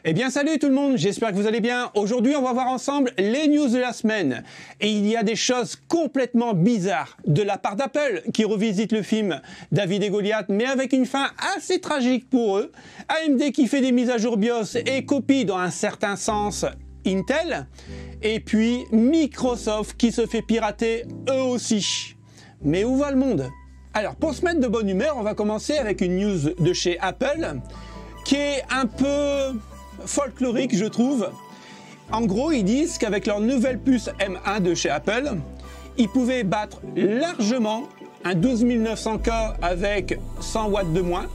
Eh bien salut tout le monde, j'espère que vous allez bien. Aujourd'hui on va voir ensemble les news de la semaine. Et il y a des choses complètement bizarres de la part d'Apple qui revisite le film David et Goliath, mais avec une fin assez tragique pour eux. AMD qui fait des mises à jour BIOS et copie dans un certain sens Intel. Et puis Microsoft qui se fait pirater eux aussi. Mais où va le monde? Alors pour se mettre de bonne humeur, on va commencer avec une news de chez Apple qui est un peu folklorique, je trouve. En gros, ils disent qu'avec leur nouvelle puce M1 de chez Apple, ils pouvaient battre largement un 12900K avec 100 watts de moins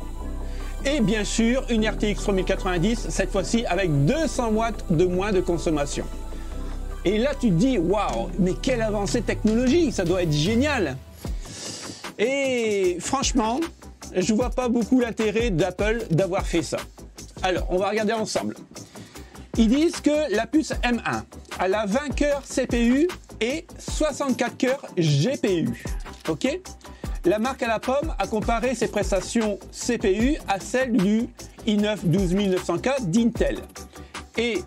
et bien sûr une RTX 3090, cette fois-ci avec 200 watts de moins de consommation. Et là, tu te dis, waouh, mais quelle avancée technologique, ça doit être génial. Et franchement, je vois pas beaucoup l'intérêt d'Apple d'avoir fait ça. Alors, on va regarder ensemble. Ils disent que la puce M1 a la 20 cœurs CPU et 64 cœurs GPU. Ok? La marque à la pomme a comparé ses prestations CPU à celles du i9 12900K d'Intel et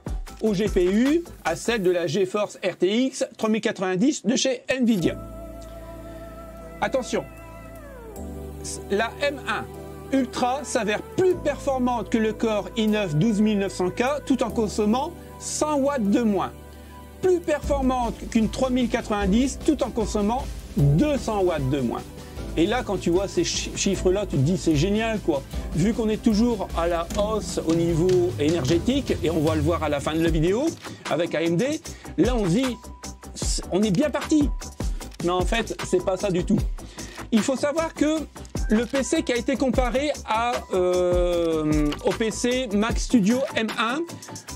au GPU à celle de la GeForce RTX 3090 de chez Nvidia. Attention, la M1 Ultra s'avère plus performante que le Core i9 12900K tout en consommant 100 watts de moins. Plus performante qu'une 3090 tout en consommant 200 watts de moins. Et là, quand tu vois ces chiffres-là, tu te dis c'est génial quoi. Vu qu'on est toujours à la hausse au niveau énergétique, et on va le voir à la fin de la vidéo avec AMD, là on se dit on est bien parti. Mais en fait, c'est pas ça du tout. Il faut savoir que le PC qui a été comparé au PC Mac Studio M1,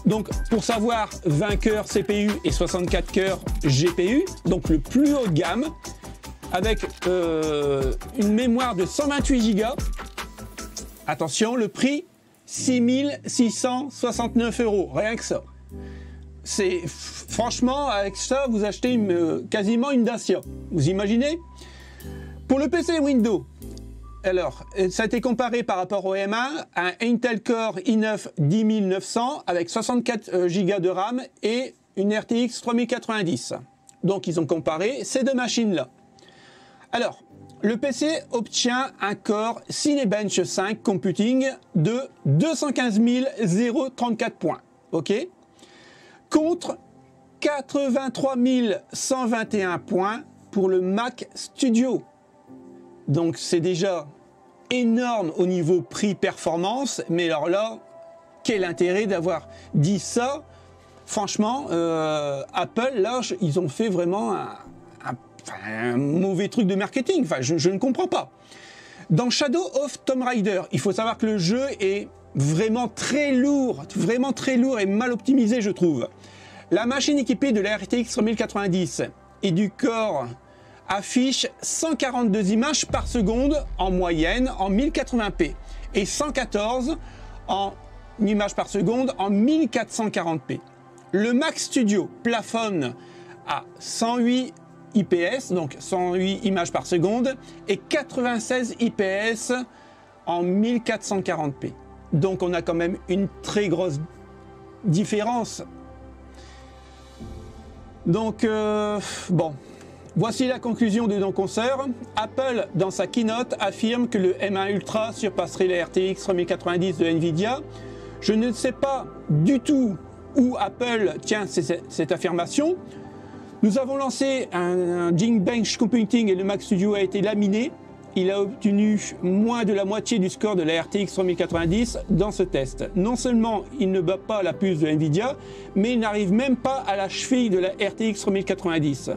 donc pour savoir 20 cœurs CPU et 64 cœurs GPU, donc le plus haut de gamme, avec une mémoire de 128 Go. Attention, le prix 6669 €, rien que ça. C'est franchement, avec ça, vous achetez quasiment une Dacia. Vous imaginez? Pour le PC Windows, alors, ça a été comparé par rapport au M1 à un Intel Core i9 10900 avec 64 Go de RAM et une RTX 3090. Donc, ils ont comparé ces deux machines-là. Alors, le PC obtient un Core Cinebench 5 Computing de 215 034 points, ok, contre 83 121 points pour le Mac Studio. Donc c'est déjà énorme au niveau prix-performance, mais alors là, quel intérêt d'avoir dit ça? Franchement, Apple, là, ils ont fait vraiment un mauvais truc de marketing. Enfin, je ne comprends pas. Dans Shadow of Tomb Raider, il faut savoir que le jeu est vraiment très lourd et mal optimisé, je trouve. La machine équipée de la RTX 3090 et du Core affiche 142 images par seconde en moyenne en 1080p et 114 en images par seconde en 1440p. Le Mac Studio plafonne à 108 IPS, donc 108 images par seconde, et 96 IPS en 1440p. Donc on a quand même une très grosse différence. Donc bon. Voici la conclusion de nos concerts. Apple, dans sa keynote, affirme que le M1 Ultra surpasserait la RTX 3090 de Nvidia. Je ne sais pas du tout où Apple tient cette affirmation. Nous avons lancé un Geekbench Computing et le Mac Studio a été laminé. Il a obtenu moins de la moitié du score de la RTX 3090 dans ce test. Non seulement il ne bat pas la puce de Nvidia, mais il n'arrive même pas à la cheville de la RTX 3090.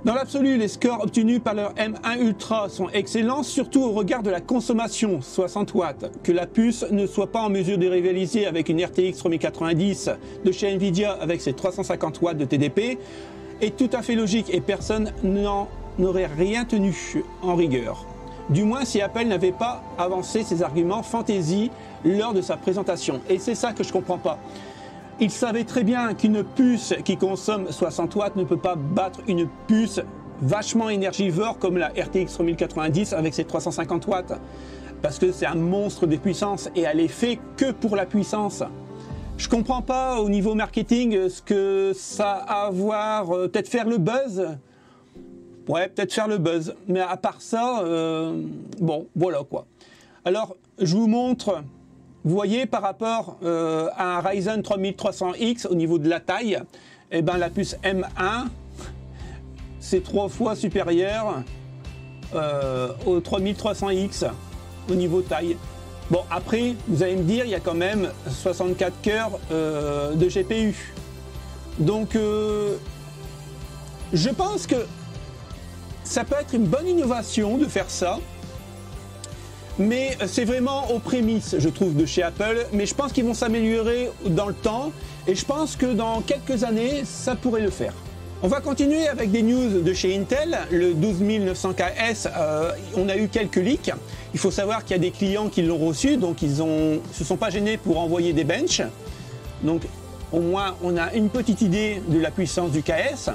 Dans l'absolu, les scores obtenus par leur M1 Ultra sont excellents, surtout au regard de la consommation, 60 watts. Que la puce ne soit pas en mesure de rivaliser avec une RTX 3090 de chez Nvidia avec ses 350 watts de TDP est tout à fait logique et personne n'en aurait rien tenu en rigueur. Du moins si Apple n'avait pas avancé ses arguments fantaisie lors de sa présentation. Et c'est ça que je comprends pas. Il savait très bien qu'une puce qui consomme 60 watts ne peut pas battre une puce vachement énergivore comme la RTX 3090 avec ses 350 watts. parce que c'est un monstre de puissance et elle est faite que pour la puissance. Je comprends pas au niveau marketing ce que ça a à voir, peut-être faire le buzz. Ouais, peut-être faire le buzz, mais à part ça, bon, voilà quoi. Alors, je vous montre, vous voyez par rapport à un Ryzen 3300X au niveau de la taille, eh ben, la puce M1, c'est 3 fois supérieur au 3300X au niveau taille. Bon, après, vous allez me dire, il y a quand même 64 cœurs de GPU. Donc, je pense que ça peut être une bonne innovation de faire ça. Mais c'est vraiment aux prémices, je trouve, de chez Apple. Mais je pense qu'ils vont s'améliorer dans le temps. Et je pense que dans quelques années, ça pourrait le faire. On va continuer avec des news de chez Intel. Le 12900KS, on a eu quelques leaks. Il faut savoir qu'il y a des clients qui l'ont reçu, donc ils se sont pas gênés pour envoyer des benches. Donc au moins on a une petite idée de la puissance du KS.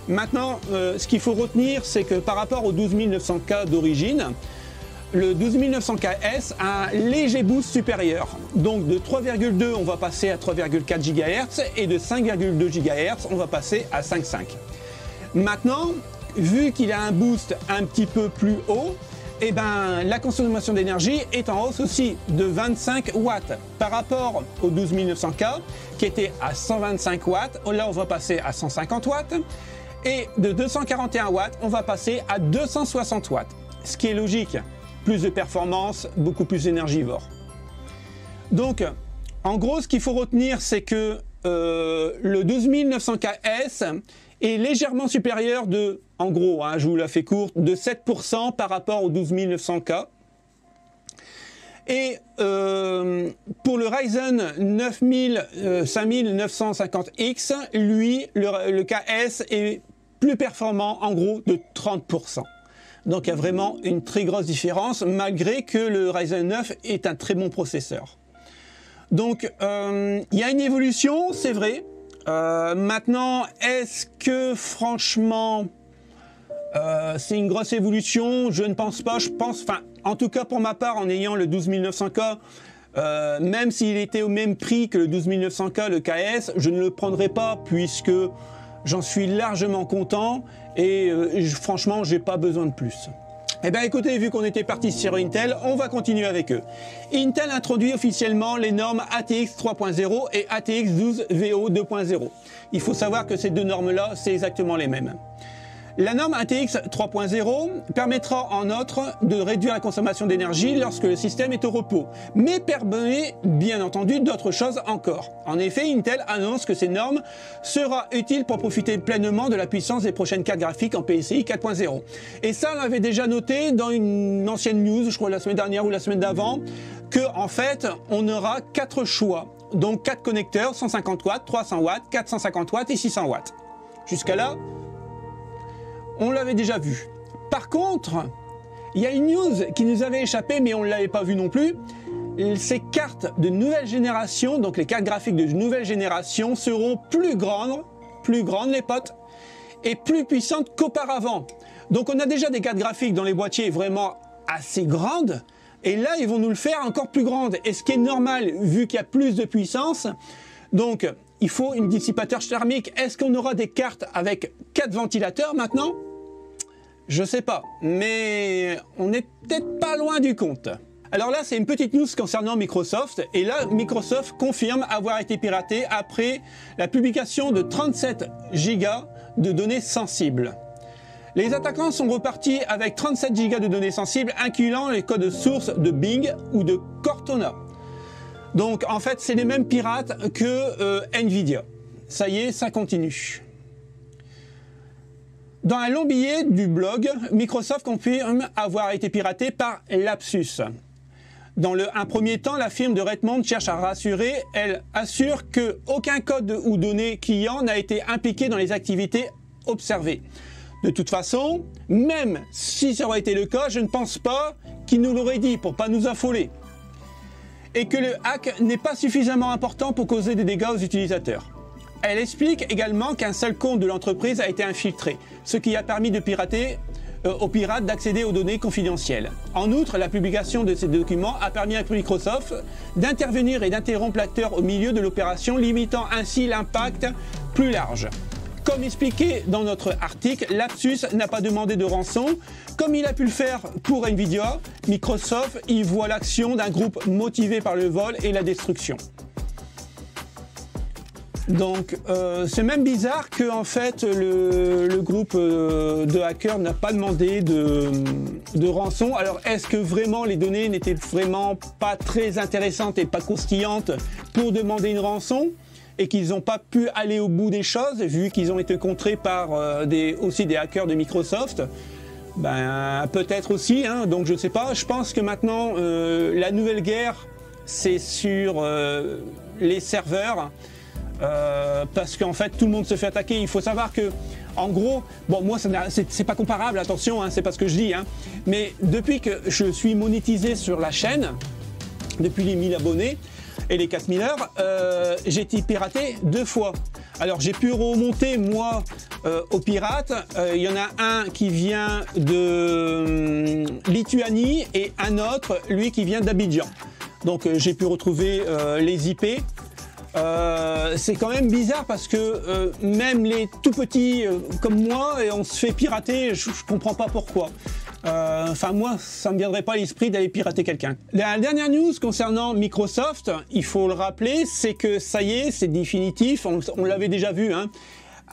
Maintenant, ce qu'il faut retenir, c'est que par rapport au 12900K d'origine, le 12900KS a un léger boost supérieur. Donc de 3,2 on va passer à 3,4 GHz et de 5,2 GHz on va passer à 5,5. Maintenant, vu qu'il a un boost un petit peu plus haut, eh ben, la consommation d'énergie est en hausse aussi de 25 watts par rapport au 12900K qui était à 125 watts. Là, on va passer à 150 watts et de 241 watts, on va passer à 260 watts. Ce qui est logique, plus de performance, beaucoup plus énergivore. Donc, en gros, ce qu'il faut retenir, c'est que le 12900KS est légèrement supérieur de, en gros, hein, je vous la fais courte, de 7% par rapport au 12900K. Et pour le Ryzen 5950X, lui, le KS est plus performant, en gros, de 30%. Donc il y a vraiment une très grosse différence, malgré que le Ryzen 9 est un très bon processeur. Donc il y a une évolution, c'est vrai. Maintenant, est-ce que franchement c'est une grosse évolution? Je ne pense pas. Je pense, enfin, en tout cas pour ma part, en ayant le 12900K, même s'il était au même prix que le 12900K, le KS, je ne le prendrai pas puisque j'en suis largement content et franchement, j'ai pas besoin de plus. Eh bien écoutez, vu qu'on était parti sur Intel, on va continuer avec eux. Intel introduit officiellement les normes ATX 3.0 et ATX 12VO 2.0. Il faut savoir que ces deux normes-là, c'est exactement les mêmes. La norme ATX 3.0 permettra en outre de réduire la consommation d'énergie lorsque le système est au repos, mais permet bien entendu d'autres choses encore. En effet, Intel annonce que ces normes sera utile pour profiter pleinement de la puissance des prochaines cartes graphiques en PCI 4.0. Et ça, on l'avait déjà noté dans une ancienne news, je crois la semaine dernière ou la semaine d'avant, que en fait, on aura 4 choix, donc 4 connecteurs, 150 watts, 300 watts, 450 watts et 600 watts. Jusqu'à là, on l'avait déjà vu. Par contre, il y a une news qui nous avait échappé, mais on ne l'avait pas vu non plus. Ces cartes de nouvelle génération, donc les cartes graphiques de nouvelle génération, seront plus grandes les potes, et plus puissantes qu'auparavant. Donc on a déjà des cartes graphiques dans les boîtiers vraiment assez grandes, et là ils vont nous le faire encore plus grandes. Et ce qui est normal, vu qu'il y a plus de puissance, donc il faut une dissipateur thermique. Est-ce qu'on aura des cartes avec 4 ventilateurs maintenant? Je sais pas, mais on n'est peut-être pas loin du compte. Alors là, c'est une petite news concernant Microsoft, et là, Microsoft confirme avoir été piraté après la publication de 37 Go de données sensibles. Les attaquants sont repartis avec 37 Go de données sensibles, incluant les codes sources de Bing ou de Cortana. Donc en fait, c'est les mêmes pirates que Nvidia. Ça y est, ça continue. Dans un long billet du blog, Microsoft confirme avoir été piraté par Lapsus. Dans un premier temps, la firme de Redmond cherche à rassurer. Elle assure qu'aucun code ou données client n'a été impliqué dans les activités observées. De toute façon, même si ça aurait été le cas, je ne pense pas qu'il nous l'aurait dit pour pas nous affoler. Et que le hack n'est pas suffisamment important pour causer des dégâts aux utilisateurs. Elle explique également qu'un seul compte de l'entreprise a été infiltré, ce qui a permis de pirater aux pirates d'accéder aux données confidentielles. En outre, la publication de ces documents a permis à Microsoft d'intervenir et d'interrompre l'acteur au milieu de l'opération, limitant ainsi l'impact plus large. Comme expliqué dans notre article, Lapsus n'a pas demandé de rançon. Comme il a pu le faire pour Nvidia, Microsoft y voit l'action d'un groupe motivé par le vol et la destruction. Donc c'est même bizarre que en fait le groupe de hackers n'a pas demandé de rançon. Alors est-ce que vraiment les données n'étaient vraiment pas très intéressantes et pas croustillantes pour demander une rançon et qu'ils n'ont pas pu aller au bout des choses vu qu'ils ont été contrés par aussi des hackers de Microsoft? Ben peut-être aussi, hein, donc je ne sais pas. Je pense que maintenant la nouvelle guerre c'est sur les serveurs. Parce qu'en fait tout le monde se fait attaquer. Il faut savoir que en gros, bon moi c'est pas comparable, attention, hein, c'est pas ce que je dis, hein, mais depuis que je suis monétisé sur la chaîne, depuis les 1000 abonnés et les 4000 heures, j'ai été piraté 2 fois. Alors j'ai pu remonter moi aux pirates. Il y en a un qui vient de Lituanie et un autre, lui, qui vient d'Abidjan. Donc j'ai pu retrouver les IP. C'est quand même bizarre parce que même les tout petits comme moi, on se fait pirater, je comprends pas pourquoi. Enfin moi, ça me viendrait pas à l'esprit d'aller pirater quelqu'un. La dernière news concernant Microsoft, il faut le rappeler, c'est que ça y est, c'est définitif, on l'avait déjà vu, hein.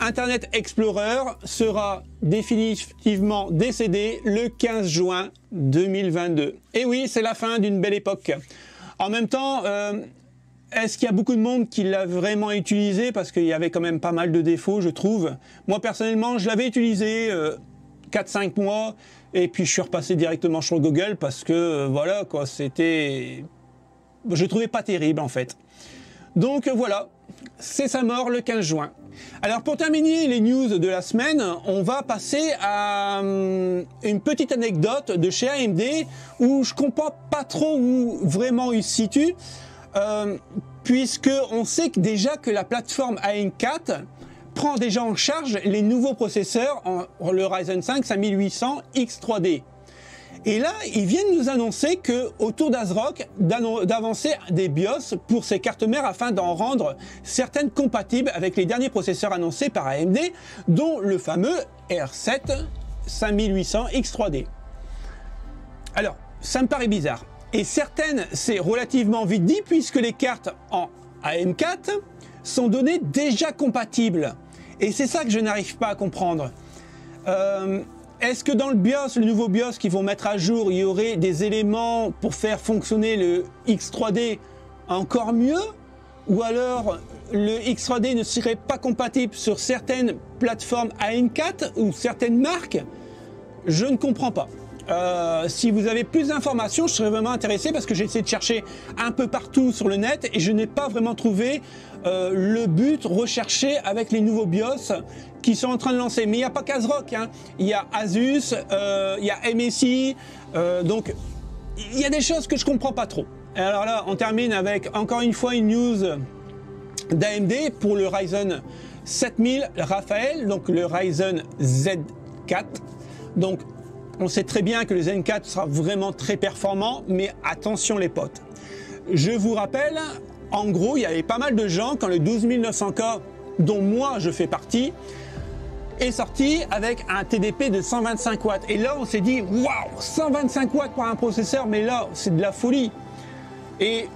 Internet Explorer sera définitivement décédé le 15 juin 2022. Et oui, c'est la fin d'une belle époque. En même temps, est-ce qu'il y a beaucoup de monde qui l'a vraiment utilisé? Parce qu'il y avait quand même pas mal de défauts, je trouve. Moi, personnellement, je l'avais utilisé 4-5 mois, et puis je suis repassé directement sur Google parce que, voilà, quoi, c'était... Je trouvais pas terrible, en fait. Donc, voilà, c'est sa mort le 15 juin. Alors, pour terminer les news de la semaine, on va passer à une petite anecdote de chez AMD, où je comprends pas trop où vraiment il se situe. Puisque on sait que déjà que la plateforme AM4 prend déjà en charge les nouveaux processeurs, le Ryzen 5 5800 X3D. Et là, ils viennent nous annoncer que autour d'ASRock, d'avancer des BIOS pour ces cartes mères afin d'en rendre certaines compatibles avec les derniers processeurs annoncés par AMD, dont le fameux R7 5800 X3D. Alors, ça me paraît bizarre. Et certaines, c'est relativement vite dit puisque les cartes en AM4 sont données déjà compatibles. Et c'est ça que je n'arrive pas à comprendre. Est-ce que dans le BIOS, le nouveau BIOS qu'ils vont mettre à jour, il y aurait des éléments pour faire fonctionner le X3D encore mieux? Ou alors le X3D ne serait pas compatible sur certaines plateformes AM4 ou certaines marques? Je ne comprends pas. Si vous avez plus d'informations, je serais vraiment intéressé parce que j'ai essayé de chercher un peu partout sur le net et je n'ai pas vraiment trouvé le but recherché avec les nouveaux BIOS qui sont en train de lancer. Mais il n'y a pas qu'ASRock, hein. Il y a Asus, il y a MSI, donc il y a des choses que je comprends pas trop. Et alors là, on termine avec encore une fois une news d'AMD pour le Ryzen 7000 Raphaël, donc le Ryzen Z4. Donc on sait très bien que le Zen 4 sera vraiment très performant, mais attention les potes. Je vous rappelle, en gros, il y avait pas mal de gens quand le 12900K, dont moi je fais partie, est sorti avec un TDP de 125 watts. Et là, on s'est dit, waouh, 125 watts pour un processeur, mais là, c'est de la folie. Et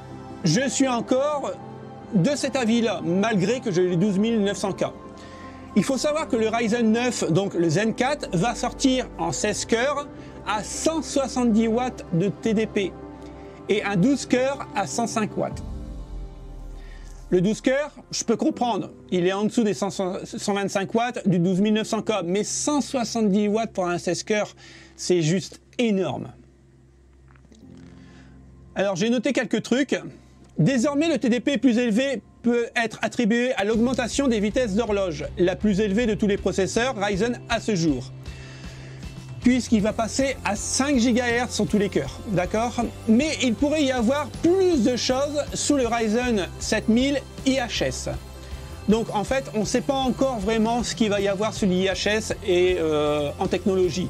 je suis encore de cet avis-là, malgré que j'ai le 12900K. Il faut savoir que le Ryzen 9, donc le Zen 4, va sortir en 16 cœurs à 170 watts de TDP et un 12 cœurs à 105 watts. Le 12 cœurs, je peux comprendre, il est en dessous des 125 watts du 12900K, mais 170 watts pour un 16 cœurs, c'est juste énorme. Alors j'ai noté quelques trucs. Désormais, le TDP plus élevé peut être attribué à l'augmentation des vitesses d'horloge, la plus élevée de tous les processeurs Ryzen à ce jour, puisqu'il va passer à 5 GHz sur tous les cœurs, d'accord? Mais il pourrait y avoir plus de choses sous le Ryzen 7000 IHS. Donc en fait, on ne sait pas encore vraiment ce qu'il va y avoir sur l'IHS et en technologie.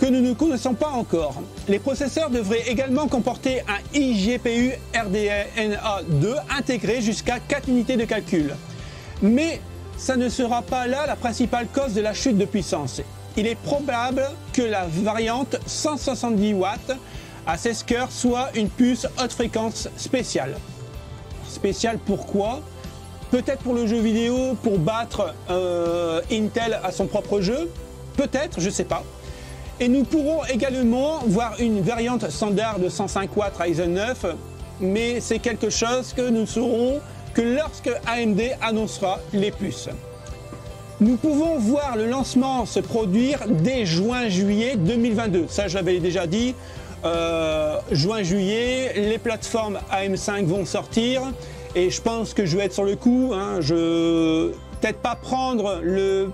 que nous ne connaissons pas encore. Les processeurs devraient également comporter un iGPU RDNA2 intégré jusqu'à 4 unités de calcul. Mais ça ne sera pas là la principale cause de la chute de puissance. Il est probable que la variante 170 watts à 16 cœurs soit une puce haute fréquence spéciale. Spéciale pourquoi? Peut-être pour le jeu vidéo, pour battre Intel à son propre jeu. Peut-être, je ne sais pas. Et nous pourrons également voir une variante standard de 105 watts Ryzen 9, mais c'est quelque chose que nous saurons que lorsque AMD annoncera les puces. Nous pouvons voir le lancement se produire dès juin-juillet 2022. Ça, je l'avais déjà dit. Juin-juillet, les plateformes AM5 vont sortir et je pense que je vais être sur le coup. Peut-être pas prendre le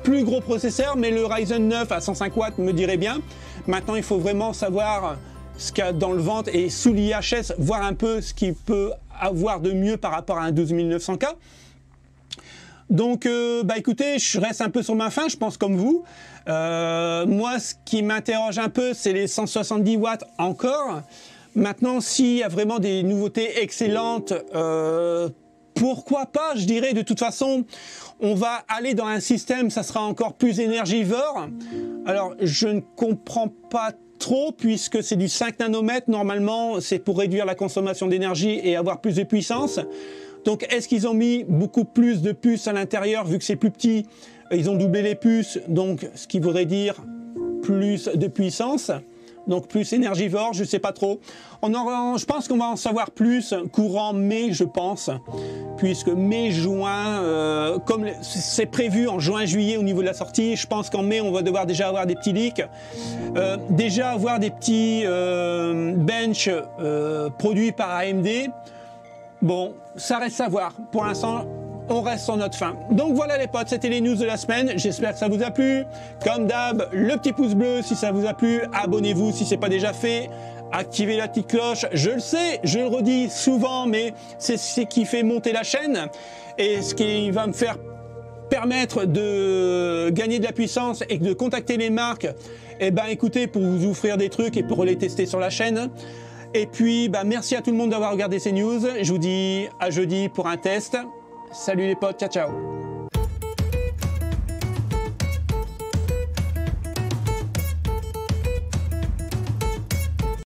plus gros processeur, mais le Ryzen 9 à 105 watts me dirait bien. Maintenant, il faut vraiment savoir ce qu'il y a dans le ventre et sous l'IHS, voir un peu ce qu'il peut avoir de mieux par rapport à un 12900K. Donc, écoutez, je reste un peu sur ma faim, je pense comme vous. Moi, ce qui m'interroge un peu, c'est les 170 watts encore. Maintenant, s'il y a vraiment des nouveautés excellentes, pourquoi pas, je dirais. De toute façon, on va aller dans un système, ça sera encore plus énergivore. Alors, je ne comprends pas trop, puisque c'est du 5 nanomètres. Normalement, c'est pour réduire la consommation d'énergie et avoir plus de puissance. Donc, est-ce qu'ils ont mis beaucoup plus de puces à l'intérieur, vu que c'est plus petit? Ils ont doublé les puces, donc ce qui voudrait dire plus de puissance, donc plus énergivore, je ne sais pas trop. Je pense qu'on va en savoir plus courant mai, je pense, puisque mai-juin, comme c'est prévu en juin-juillet au niveau de la sortie, je pense qu'en mai, on va devoir déjà avoir des petits leaks. Déjà avoir des petits bench produits par AMD. Bon, ça reste à voir. Pour l'instant, on reste sur notre faim. Donc voilà les potes, c'était les news de la semaine. J'espère que ça vous a plu. Comme d'hab, le petit pouce bleu si ça vous a plu. Abonnez-vous si ce n'est pas déjà fait. Activez la petite cloche. Je le sais, je le redis souvent, mais c'est ce qui fait monter la chaîne. Et ce qui va me faire permettre de gagner de la puissance et de contacter les marques. Eh ben écoutez, pour vous offrir des trucs et pour les tester sur la chaîne. Et puis, merci à tout le monde d'avoir regardé ces news. Je vous dis à jeudi pour un test. Salut les potes, ciao ciao.